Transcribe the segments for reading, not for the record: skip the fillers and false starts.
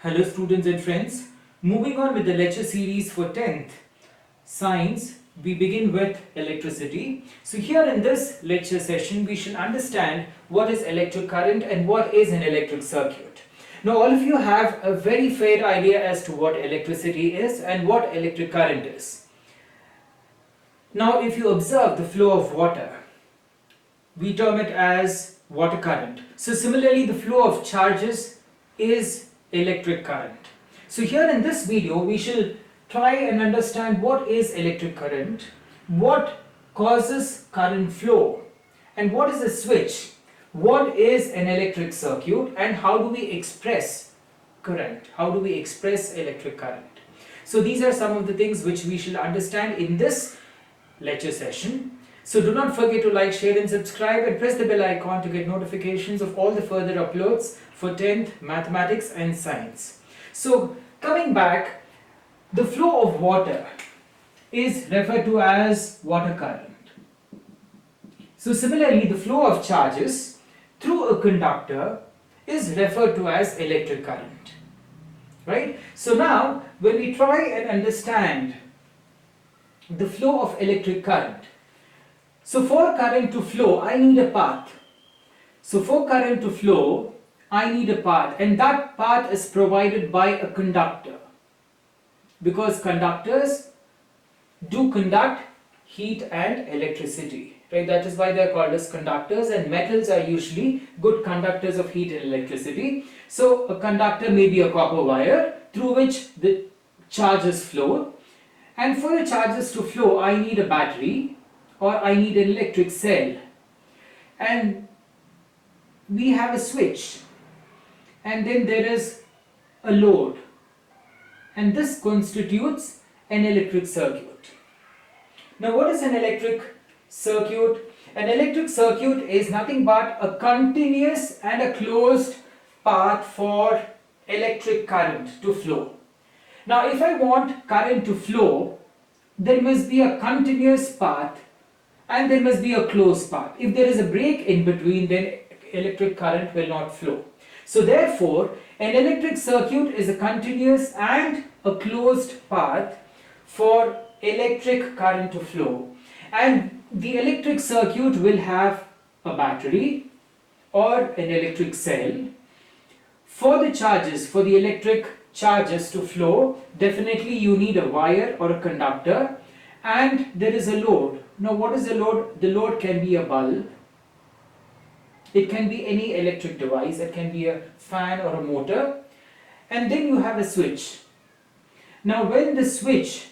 Hello students and friends, moving on with the lecture series for 10th Science, we begin with electricity. So here in this lecture session we shall understand what is electric current and what is an electric circuit. Now all of you have a very fair idea as to what electricity is and what electric current is. Now if you observe the flow of water, we term it as water current. So similarly the flow of charges is electric current. So here in this video we shall try and understand what is electric current, what causes current flow, and what is a switch, what is an electric circuit, and how do we express current, how do we express electric current. So these are some of the things which we shall understand in this lecture session. So do not forget to like, share and subscribe and press the bell icon to get notifications of all the further uploads for 10th Mathematics and Science. So coming back, the flow of water is referred to as water current. So similarly, the flow of charges through a conductor is referred to as electric current. Right? So now when we try and understand the flow of electric current, so for current to flow, I need a path. So for current to flow, I need a path, and that path is provided by a conductor. Because conductors do conduct heat and electricity. Right? That is why they are called as conductors, and metals are usually good conductors of heat and electricity. So a conductor may be a copper wire through which the charges flow. And for the charges to flow, I need a battery, or I need an electric cell, and we have a switch, and then there is a load, and this constitutes an electric circuit. Now what is an electric circuit? An electric circuit is nothing but a continuous and a closed path for electric current to flow. Now if I want current to flow, there must be a continuous path and there must be a closed path. If there is a break in between, then electric current will not flow. So therefore, an electric circuit is a continuous and a closed path for electric current to flow. And the electric circuit will have a battery or an electric cell. For the charges, for the electric charges to flow, definitely you need a wire or a conductor, and there is a load. Now what is the load? The load can be a bulb, it can be any electric device, it can be a fan or a motor, and then you have a switch. Now when the switch,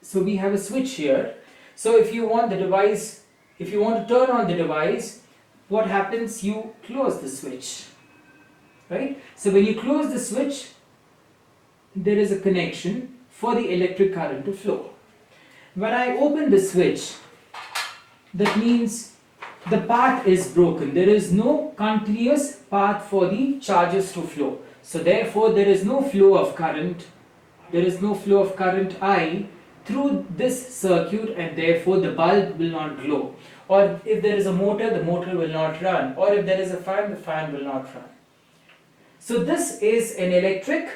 so we have a switch here, so if you want the device, if you want to turn on the device, what happens? You close the switch, right? So when you close the switch, there is a connection for the electric current to flow. When I open the switch, that means the path is broken. There is no continuous path for the charges to flow. So therefore there is no flow of current. There is no flow of current I through this circuit, and therefore the bulb will not glow. Or if there is a motor, the motor will not run. Or if there is a fan, the fan will not run. So this is an electric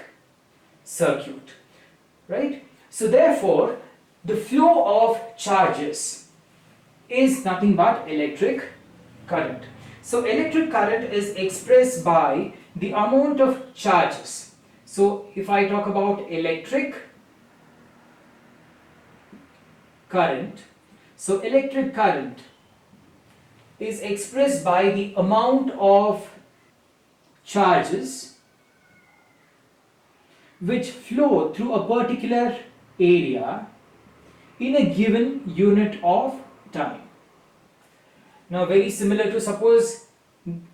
circuit, right? So therefore the flow of charges is nothing but electric current. So electric current is expressed by the amount of charges. So if I talk about electric current, so electric current is expressed by the amount of charges which flow through a particular area in a given unit of time. Now very similar to, suppose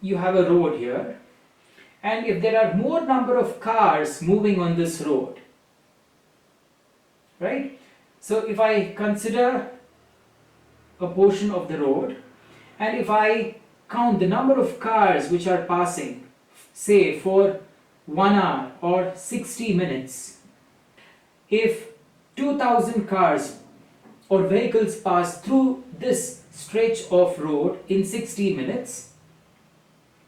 you have a road here, and if there are more number of cars moving on this road, right? So if I consider a portion of the road, and if I count the number of cars which are passing, say for 1 hour or 60 minutes, if 2000 cars or vehicles pass through this stretch of road in 60 minutes,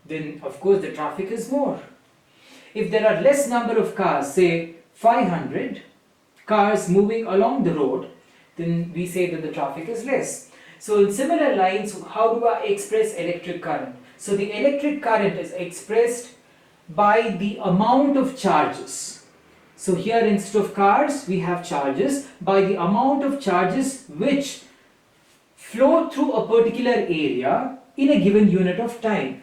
then of course the traffic is more. If there are less number of cars, say 500 cars moving along the road, then we say that the traffic is less. So in similar lines, how do I express electric current? So the electric current is expressed by the amount of charges. So here instead of cars, we have charges, by the amount of charges which flow through a particular area in a given unit of time.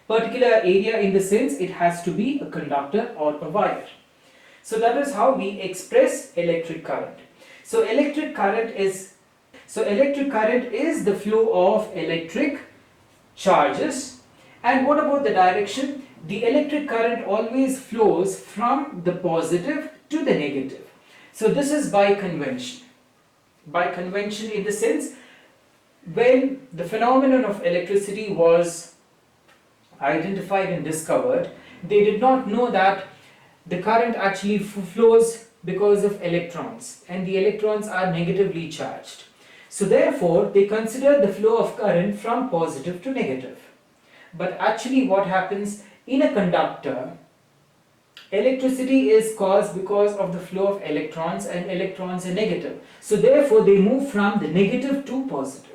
Particular area in the sense it has to be a conductor or a wire. So that is how we express electric current. So electric current is the flow of electric charges. And what about the direction? The electric current always flows from the positive to the negative. So this is by convention. By convention in the sense, when the phenomenon of electricity was identified and discovered, they did not know that the current actually flows because of electrons, and the electrons are negatively charged. So therefore, they consider the flow of current from positive to negative. But actually what happens in a conductor, electricity is caused because of the flow of electrons, and electrons are negative. So therefore, they move from the negative to positive.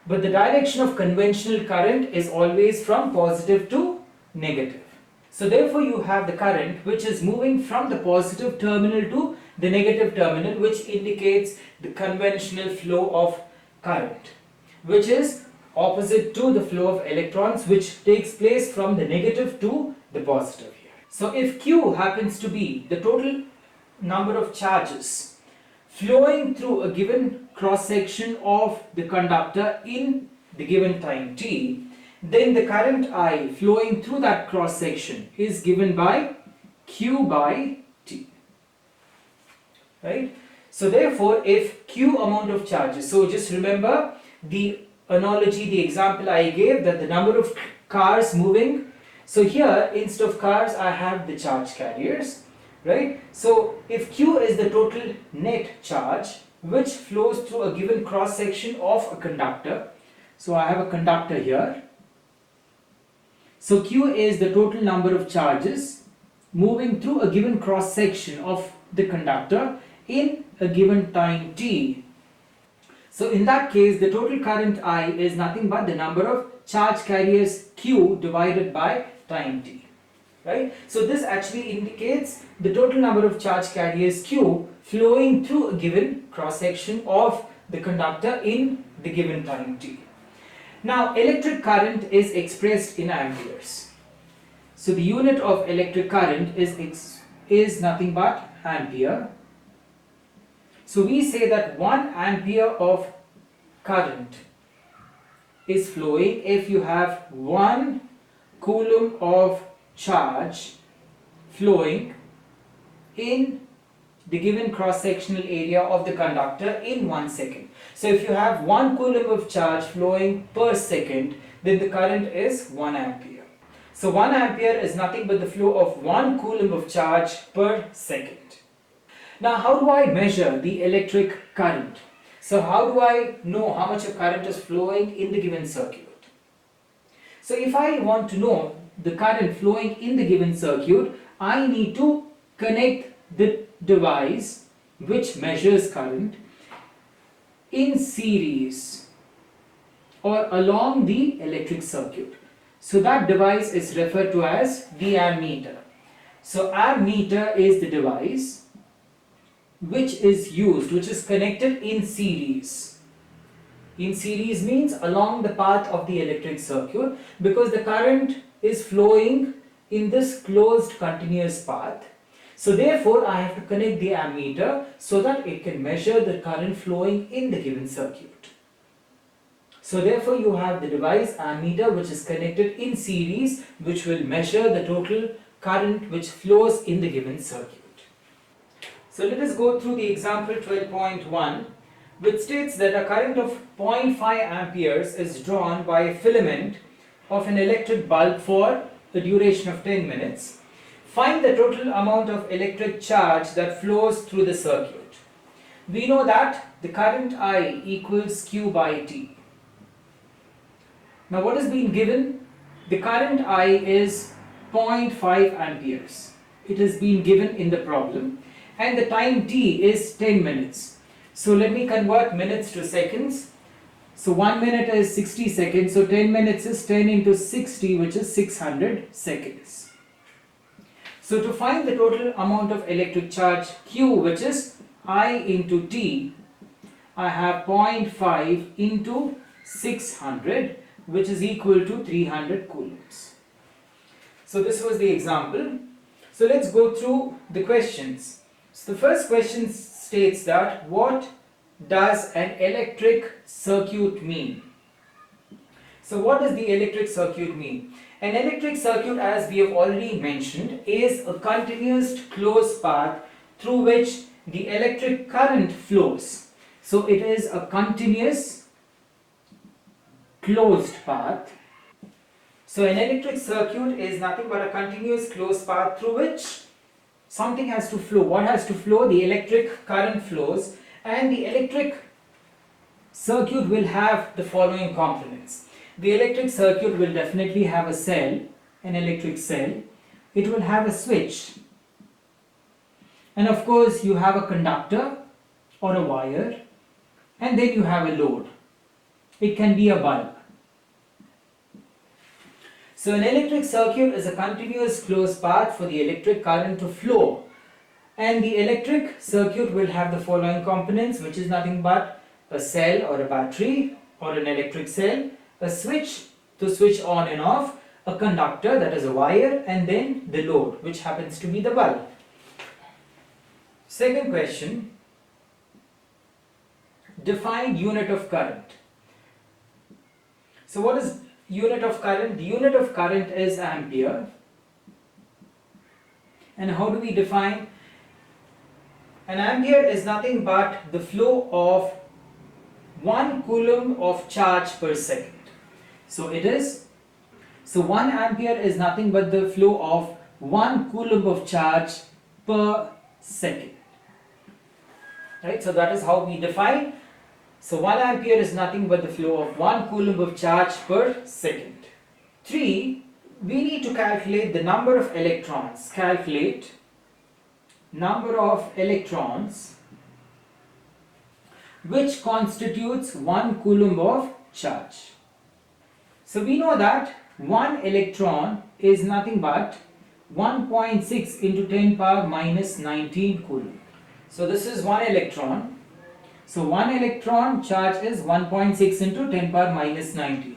But the direction of conventional current is always from positive to negative. So therefore you have the current which is moving from the positive terminal to the negative terminal, which indicates the conventional flow of current, which is opposite to the flow of electrons, which takes place from the negative to the positive here. So if Q happens to be the total number of charges flowing through a given cross section of the conductor in the given time t, then the current I flowing through that cross section is given by Q by T. Right? So therefore, if Q amount of charges, so just remember the analogy, the example I gave, that the number of cars moving. So here instead of cars I have the charge carriers. Right? So if Q is the total net charge which flows through a given cross section of a conductor, so I have a conductor here. So Q is the total number of charges moving through a given cross section of the conductor in a given time t. So in that case, the total current I is nothing but the number of charge carriers Q divided by time t. Right? So this actually indicates the total number of charge carriers Q flowing through a given cross section of the conductor in the given time t. Now electric current is expressed in amperes. So the unit of electric current is nothing but ampere. So we say that 1 ampere of current is flowing if you have 1 coulomb of charge flowing in the given cross-sectional area of the conductor in 1 second. So if you have 1 coulomb of charge flowing per second, then the current is 1 ampere. So 1 ampere is nothing but the flow of 1 coulomb of charge per second. Now how do I measure the electric current? So how do I know how much of current is flowing in the given circuit? So if I want to know the current flowing in the given circuit, I need to connect the device which measures current in series or along the electric circuit. So that device is referred to as the ammeter. So ammeter is the device which is connected in series. In series means along the path of the electric circuit, because the current is flowing in this closed continuous path. So therefore I have to connect the ammeter so that it can measure the current flowing in the given circuit. So therefore you have the device ammeter which is connected in series, which will measure the total current which flows in the given circuit. So let us go through the example 12.1, which states that a current of 0.5 amperes is drawn by a filament of an electric bulb for a duration of 10 minutes. Find the total amount of electric charge that flows through the circuit. We know that the current I equals Q by T. Now what is being given? The current I is 0.5 amperes. It has been given in the problem, and the time t is 10 minutes. So let me convert minutes to seconds. So 1 minute is 60 seconds, so 10 minutes is 10 into 60, which is 600 seconds. So to find the total amount of electric charge Q, which is I into T, I have 0.5 into 600, which is equal to 300 coulombs. So this was the example. So let's go through the questions. So the first question states that what does an electric circuit mean? So what does the electric circuit mean? An electric circuit, as we have already mentioned, is a continuous closed path through which the electric current flows. So it is a continuous closed path. So an electric circuit is nothing but a continuous closed path through which something has to flow. What has to flow? The electric current flows, and the electric circuit will have the following components. The electric circuit will definitely have a cell, an electric cell. It will have a switch, and of course you have a conductor or a wire, and then you have a load. It can be a bulb. So an electric circuit is a continuous closed path for the electric current to flow, and the electric circuit will have the following components, which is nothing but a cell or a battery or an electric cell, a switch to switch on and off, a conductor, that is a wire, and then the load, which happens to be the bulb. Second question, define unit of current. So what is unit of current? The unit of current is ampere. And how do we define? An ampere is nothing but the flow of 1 coulomb of charge per second. So 1 ampere is nothing but the flow of 1 coulomb of charge per second. Right? So that is how we define. So 1 ampere is nothing but the flow of 1 coulomb of charge per second. 3. We need to calculate the number of electrons. Calculate number of electrons which constitutes 1 coulomb of charge. So we know that 1 electron is nothing but 1.6 into 10 power minus 19 coulomb. So this is 1 electron. So 1 electron charge is 1.6 into 10 power minus 19.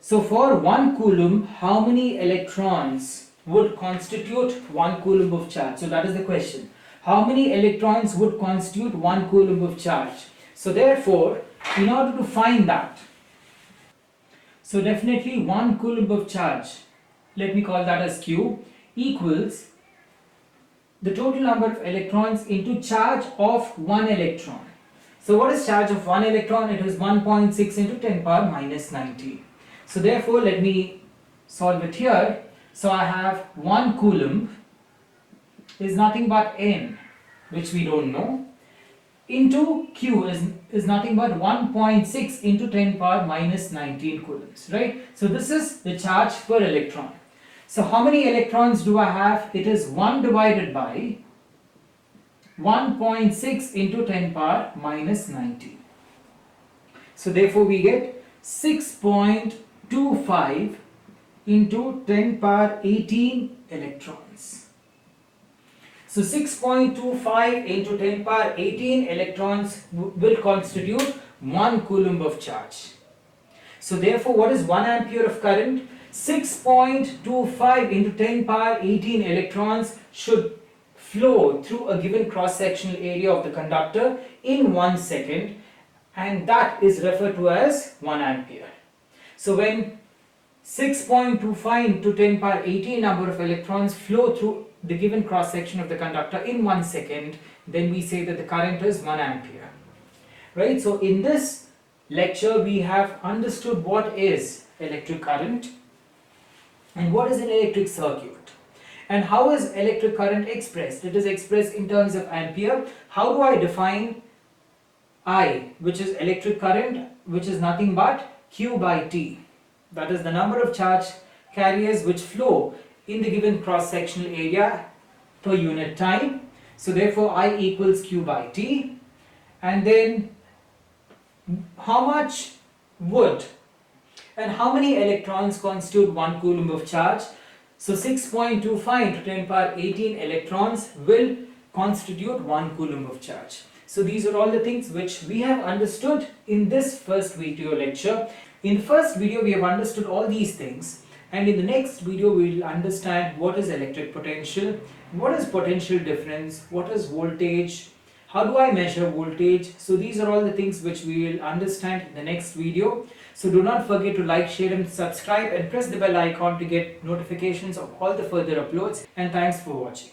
So for 1 coulomb, how many electrons would constitute 1 coulomb of charge? So that is the question. How many electrons would constitute 1 coulomb of charge? So therefore, in order to find that, so definitely 1 coulomb of charge, let me call that as Q, equals the total number of electrons into charge of 1 electron. So what is charge of 1 electron? It is 1.6 into 10 power minus 19. So therefore, let me solve it here. So I have 1 coulomb is nothing but N, which we don't know, into Q is nothing but 1.6 into 10 power minus 19 coulombs, right? So this is the charge per electron. So how many electrons do I have? It is 1 divided by 1.6 into 10 power minus 19. So therefore we get 6.25 into 10 power 18 electrons. So 6.25 into 10 power 18 electrons will constitute 1 coulomb of charge. So therefore, what is 1 ampere of current? 6.25 into 10 power 18 electrons should flow through a given cross-sectional area of the conductor in 1 second, and that is referred to as 1 ampere. So when 6.25 into 10 power 18 number of electrons flow through the given cross section of the conductor in 1 second, then we say that the current is 1 ampere. Right? So in this lecture we have understood what is electric current and what is an electric circuit and how is electric current expressed. It is expressed in terms of ampere. How do I define I, which is electric current, which is nothing but Q by T. That is the number of charge carriers which flow in the given cross-sectional area per unit time. So therefore I equals Q by T. And then how much would and how many electrons constitute 1 coulomb of charge? So 6.25 to 10 power 18 electrons will constitute 1 coulomb of charge. So these are all the things which we have understood in this first video lecture. In the first video we have understood all these things, and in the next video we will understand what is electric potential, what is potential difference, what is voltage, how do I measure voltage. So these are all the things which we will understand in the next video. So do not forget to like, share and subscribe, and press the bell icon to get notifications of all the further uploads, and thanks for watching.